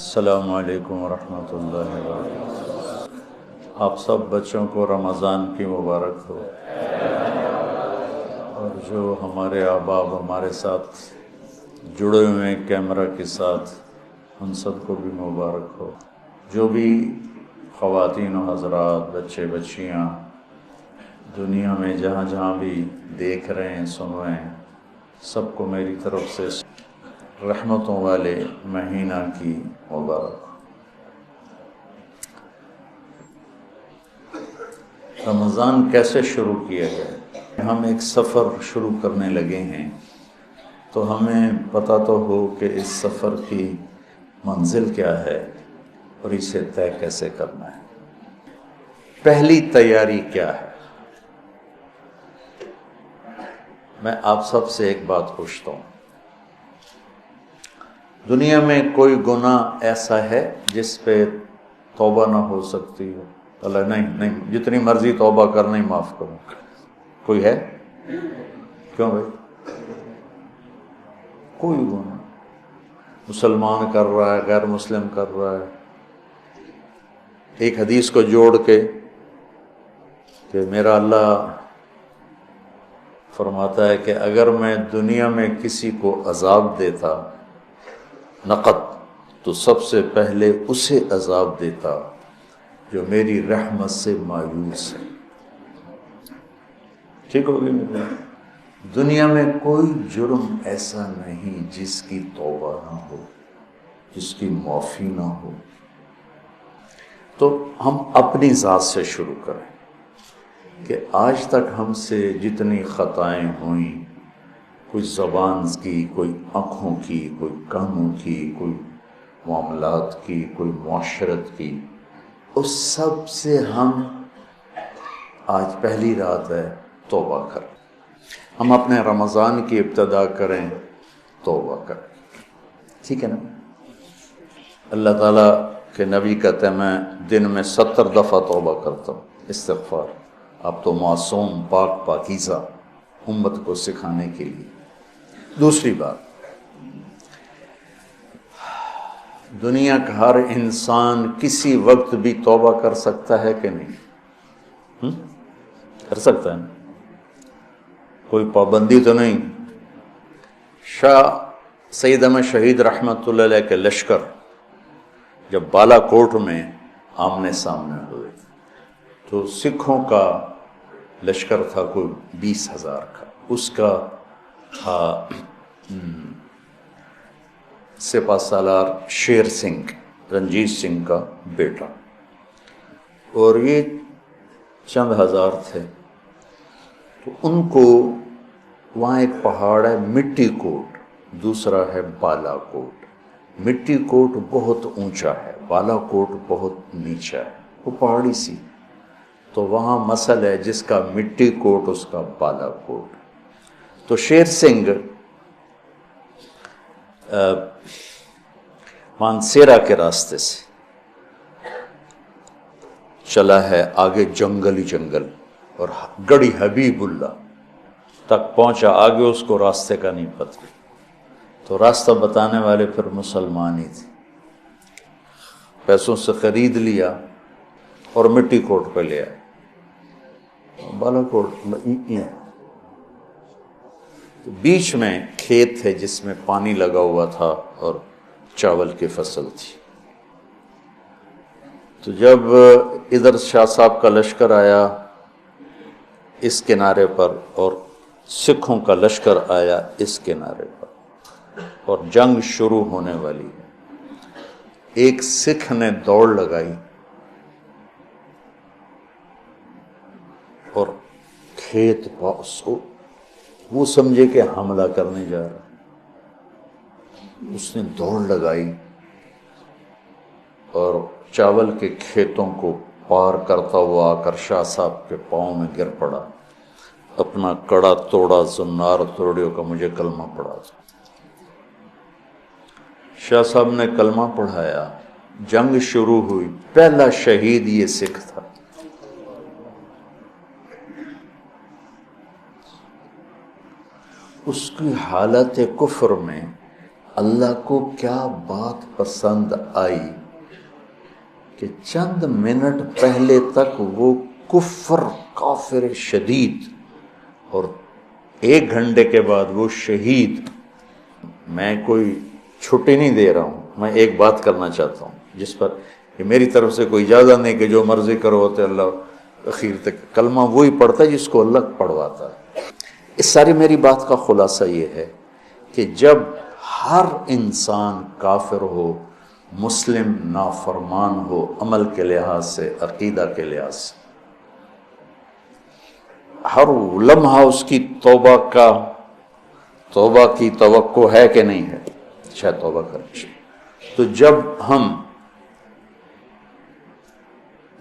السلام علیکم ورحمۃ اللہ وبرکاتہ۔ آپ سب بچوں کو رمضان کی مبارک ہو، اور جو ہمارے احباب ہمارے ساتھ جڑے ہوئے ہیں کیمرہ کے ساتھ، ان سب کو بھی مبارک ہو۔ جو بھی خواتین و حضرات، بچے بچیاں دنیا میں جہاں جہاں بھی دیکھ رہے ہیں، سن رہے ہیں، سب کو میری طرف سے رحمتوں والے مہینہ کی مبارک۔ رمضان کیسے شروع کیا گیا؟ ہم ایک سفر شروع کرنے لگے ہیں، تو ہمیں پتہ تو ہو کہ اس سفر کی منزل کیا ہے اور اسے طے کیسے کرنا ہے۔ پہلی تیاری کیا ہے؟ میں آپ سب سے ایک بات پوچھتا ہوں، دنیا میں کوئی گناہ ایسا ہے جس پہ توبہ نہ ہو سکتی ہو؟ اللہ نہیں، جتنی مرضی توبہ کر نہیں معاف کروں۔ کوئی ہے؟ کیوں بھائی؟ کوئی گناہ، مسلمان کر رہا ہے، غیر مسلم کر رہا ہے، ایک حدیث کو جوڑ کے کہ میرا اللہ فرماتا ہے کہ اگر میں دنیا میں کسی کو عذاب دیتا نقد، تو سب سے پہلے اسے عذاب دیتا جو میری رحمت سے مایوس ہے۔ ٹھیک ہوگی میری؟ دنیا میں کوئی جرم ایسا نہیں جس کی توبہ نہ ہو، جس کی معافی نہ ہو۔ تو ہم اپنی ذات سے شروع کریں کہ آج تک ہم سے جتنی خطائیں ہوئیں، کوئی زبان کی، کوئی آنکھوں کی، کوئی کانوں کی، کوئی معاملات کی، کوئی معاشرت کی، اس سب سے ہم آج پہلی رات ہے توبہ کریں۔ ہم اپنے رمضان کی ابتدا کریں، توبہ کریں، ٹھیک ہے نا؟ اللہ تعالیٰ کے نبی کہتے ہیں میں دن میں 70 دفعہ توبہ کرتا ہوں، استغفار۔ آپ تو معصوم، پاک پاکیزہ، امت کو سکھانے کے لیے۔ دوسری بات، دنیا کا ہر انسان کسی وقت بھی توبہ کر سکتا ہے کہ نہیں؟ کر سکتا ہے نا؟ کوئی پابندی تو نہیں۔ شاہ سید احمد شہید رحمۃ اللہ علیہ کے لشکر جب بالا کوٹ میں آمنے سامنے ہوئے، تو سکھوں کا لشکر تھا کوئی 20,000 کا، اس کا تھا سپہ سالار شیر سنگھ، رنجیت سنگھ کا بیٹا، اور یہ چند ہزار تھے۔ تو ان کو وہاں ایک پہاڑ ہے مٹی کوٹ، دوسرا ہے بالا کوٹ۔ مٹی کوٹ بہت اونچا ہے، بالا کوٹ بہت نیچا ہے، وہ پہاڑی سی۔ تو وہاں مسل ہے، جس کا مٹی کوٹ اس کا بالا کوٹ۔ تو شیر سنگھ مانسیرا کے راستے سے چلا ہے، آگے جنگل ہی جنگل، اور گڑھی حبیب اللہ تک پہنچا، آگے اس کو راستے کا نہیں پتہ۔ تو راستہ بتانے والے پھر مسلمان ہی تھے، پیسوں سے خرید لیا اور مٹی کوٹ پہ لے آئے، بالا کوٹ۔ بیچ میں کھیت تھے جس میں پانی لگا ہوا تھا اور چاول کی فصل تھی۔ تو جب ادھر شاہ صاحب کا لشکر آیا اس کنارے پر، اور سکھوں کا لشکر آیا اس کنارے پر، اور جنگ شروع ہونے والی ہے، ایک سکھ نے دوڑ لگائی اور کھیت پاس ہو، وہ سمجھے کہ حملہ کرنے جا رہا، اس نے دوڑ لگائی اور چاول کے کھیتوں کو پار کرتا ہوا آ کر شاہ صاحب کے پاؤں میں گر پڑا، اپنا کڑا توڑا، زنار توڑیو کا مجھے کلمہ پڑھا تھا۔ شاہ صاحب نے کلمہ پڑھایا، جنگ شروع ہوئی، پہلا شہید یہ سکھ تھا۔ اس کی حالت کفر میں اللہ کو کیا بات پسند آئی کہ چند منٹ پہلے تک وہ کفر کافر شدید، اور 1 گھنٹے کے بعد وہ شہید۔ میں کوئی چھٹی نہیں دے رہا ہوں، میں ایک بات کرنا چاہتا ہوں جس پر کہ میری طرف سے کوئی اجازت نہیں کہ جو مرضی کرو ہوتے اللہ اخیر تک کلمہ وہی پڑھتا ہے جس کو اللہ پڑھواتا ہے۔ اس ساری میری بات کا خلاصہ یہ ہے کہ جب ہر انسان کافر ہو، مسلم نافرمان ہو، عمل کے لحاظ سے، عقیدہ کے لحاظ سے، ہر لمحہ اس کی توبہ کی توقع ہے کہ نہیں ہے؟ شاید توبہ کرے۔ تو جب ہم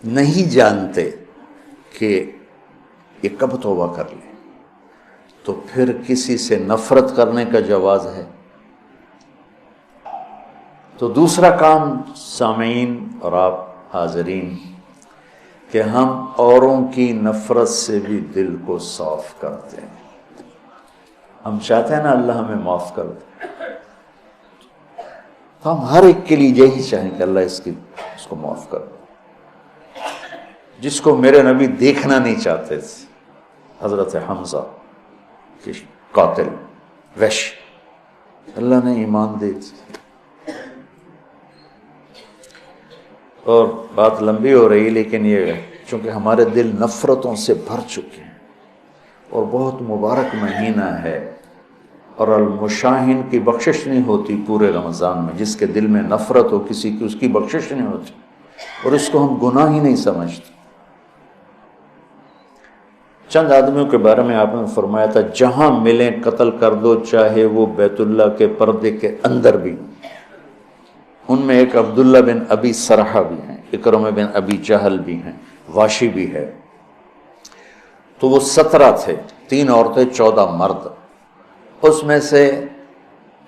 نہیں جانتے کہ یہ کب توبہ کر لیں، تو پھر کسی سے نفرت کرنے کا جواز ہے۔ تو دوسرا کام سامعین اور آپ حاضرین کہ ہم اوروں کی نفرت سے بھی دل کو صاف کرتے ہیں۔ ہم چاہتے ہیں نا اللہ ہمیں معاف کر دے، تو ہم ہر ایک کے لیے یہی چاہیں کہ اللہ اس کو معاف کر دے۔ جس کو میرے نبی دیکھنا نہیں چاہتے تھے، حضرت حمزہ کے قاتل وحش، اللہ نے ایمان دے دی۔ اور بات لمبی ہو رہی لیکن یہ چونکہ ہمارے دل نفرتوں سے بھر چکے ہیں، اور بہت مبارک مہینہ ہے، اور المشاہین کی بخشش نہیں ہوتی پورے رمضان میں۔ جس کے دل میں نفرت ہو کسی کی، اس کی بخشش نہیں ہوتی، اور اس کو ہم گناہ ہی نہیں سمجھتے۔ چند آدمیوں کے بارے میں آپ نے فرمایا تھا جہاں ملیں قتل کر دو، چاہے وہ بیت اللہ کے پردے کے اندر بھی۔ ان میں ایک عبداللہ بن ابی سرحہ بھی ہیں، اکرمہ بن ابی جہل بھی ہیں، واشی بھی ہے۔ تو وہ 17 تھے، 3 عورتیں 14 مرد، اس میں سے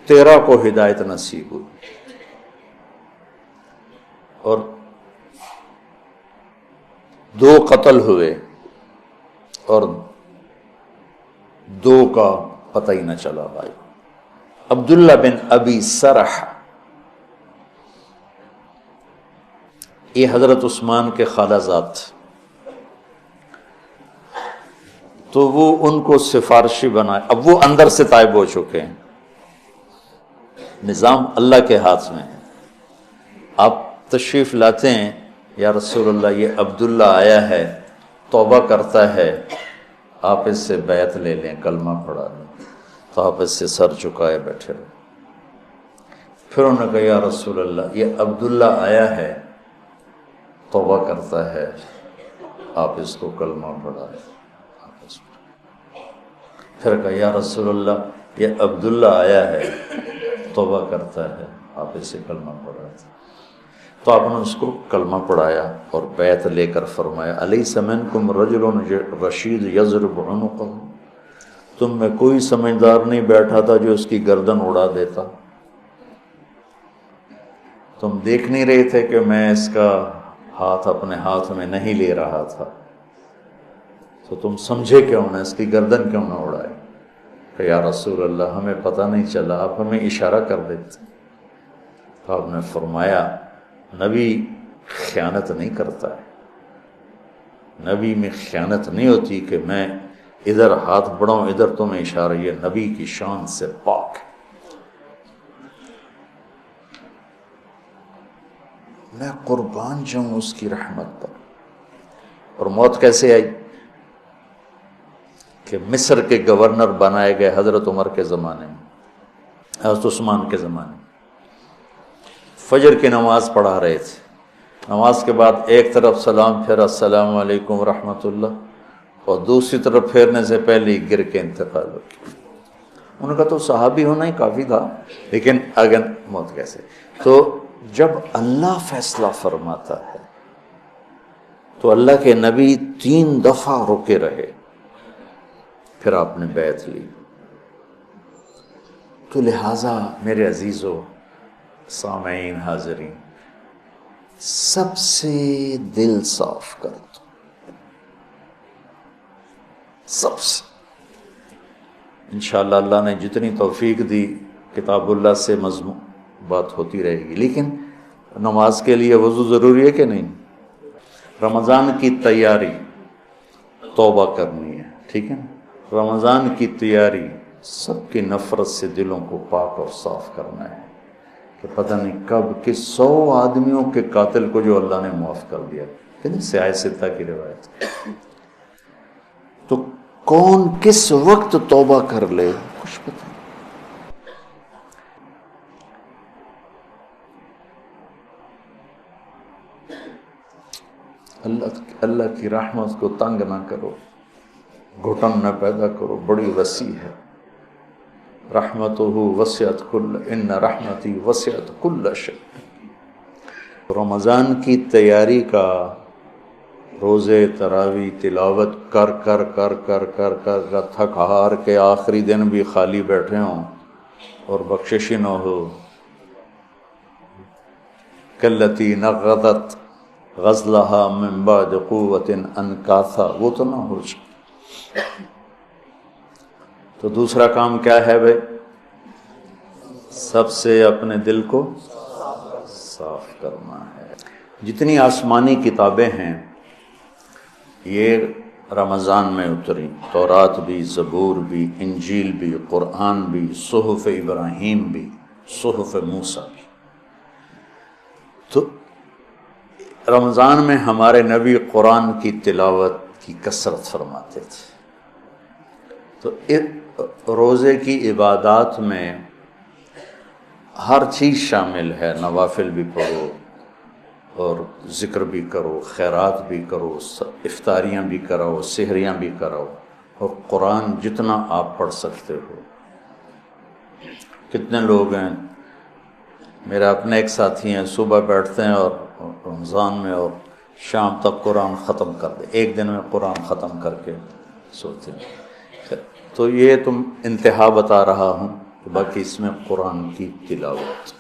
13 کو ہدایت نصیب ہوئی، اور 2 قتل ہوئے، اور 2 کا پتہ ہی نہ چلا بھائی۔ عبداللہ بن ابی سرح یہ حضرت عثمان کے خالہ زاد تھے، تو وہ ان کو سفارشی بنائے۔ اب وہ اندر سے تائب ہو چکے ہیں، نظام اللہ کے ہاتھ میں ہے۔ آپ تشریف لاتے ہیں، یا رسول اللہ یہ عبداللہ آیا ہے، توبہ کرتا ہے، آپ اس سے بیعت لے لیں، کلمہ پڑھا لیں۔ تو آپ اس سے سر چکائے بیٹھے رہے۔ پھر انہوں نے کہا یا رسول اللہ یہ عبداللہ آیا ہے، توبہ کرتا ہے، آپ اس کو کلمہ پڑھا لیں۔ پھر کہا یا رسول اللہ یہ عبداللہ آیا ہے، توبہ کرتا ہے، آپ اسے کلمہ پڑھا دیں۔ تو آپ نے اس کو کلمہ پڑھایا اور بیعت لے کر فرمایا الیس منکم رجل رشید یضرب عنقہ، تم میں کوئی سمجھدار نہیں بیٹھا تھا جو اس کی گردن اڑا دیتا؟ تم دیکھ نہیں رہے تھے کہ میں اس کا ہاتھ اپنے ہاتھ میں نہیں لے رہا تھا، تو تم سمجھے کیوں نہ، اس کی گردن کیوں نہ اڑائے؟ کہ یا رسول اللہ ہمیں پتہ نہیں چلا، آپ ہمیں اشارہ کر دیتے۔ تو آپ نے فرمایا نبی خیانت نہیں کرتا ہے، نبی میں خیانت نہیں ہوتی کہ میں ادھر ہاتھ بڑھاؤں ادھر تمہیں اشارہ، یہ نبی کی شان سے پاک ہے۔ میں قربان جاؤں اس کی رحمت پر۔ اور موت کیسے آئی؟ کہ مصر کے گورنر بنائے گئے حضرت عمر کے زمانے میں، حضرت عثمان کے زمانے میں۔ فجر کی نماز پڑھا رہے تھے، نماز کے بعد ایک طرف سلام پھیرا السلام علیکم ورحمۃ اللہ، اور دوسری طرف پھیرنے سے پہلے ہی گر کے انتقال ہو گیا۔ انہوں نے کہا تو صحابی ہونا ہی کافی تھا، لیکن اگر موت کیسے؟ تو جب اللہ فیصلہ فرماتا ہے تو اللہ کے نبی 3 دفعہ رکے رہے، پھر آپ نے بیعت لی۔ تو لہٰذا میرے عزیزو، سامعین، حاضرین، سب سے دل صاف کر دو، سب سے۔ انشاءاللہ اللہ نے جتنی توفیق دی کتاب اللہ سے مضمون بات ہوتی رہے گی، لیکن نماز کے لیے وضو ضروری ہے کہ نہیں؟ رمضان کی تیاری توبہ کرنی ہے، ٹھیک ہے نا؟ رمضان کی تیاری سب کی نفرت سے دلوں کو پاک اور صاف کرنا ہے کہ پتہ نہیں کب کس 100 آدمیوں کے قاتل کو جو اللہ نے معاف کر دیا، سیاہ ستہ کی روایت۔ تو کون کس وقت توبہ کر لے کچھ پتہ نہیں۔ اللہ کی رحمت کو تنگ نہ کرو، گھٹن نہ پیدا کرو، بڑی وسیع ہے۔ رحمتہ وسعت کل، ان رحمتی وسعت کل شیء۔ رمضان کی تیاری کا روزے تراویح تلاوت کر کر کر کر کر کر کر تھک ہار کے آخری دن بھی خالی بیٹھے ہوں اور بخشش نہ ہو، کلتی نقضت غزلہا من بعد قوت انکاثا، وہ تو نہ ہو جائے۔ تو دوسرا کام کیا ہے بھائی؟ سب سے اپنے دل کو صاف کرنا ہے۔ جتنی آسمانی کتابیں ہیں یہ رمضان میں اتری، تورات بھی، زبور بھی، انجیل بھی، قرآن بھی، صحف ابراہیم بھی، صحف موسیٰ بھی۔ تو رمضان میں ہمارے نبی قرآن کی تلاوت کی کثرت فرماتے تھے۔ تو روزے کی عبادات میں ہر چیز شامل ہے، نوافل بھی پڑھو اور ذکر بھی کرو، خیرات بھی کرو، افطاریاں بھی کراؤ، سحریاں بھی کراؤ، اور قرآن جتنا آپ پڑھ سکتے ہو۔ کتنے لوگ ہیں، میرا اپنے ایک ساتھی ہیں، صبح بیٹھتے ہیں اور رمضان میں اور شام تک قرآن ختم کر دے، ایک دن میں قرآن ختم کر کے سوتے ہیں۔ تو یہ تم انتہا بتا رہا ہوں، باقی اس میں قرآن کی تلاوت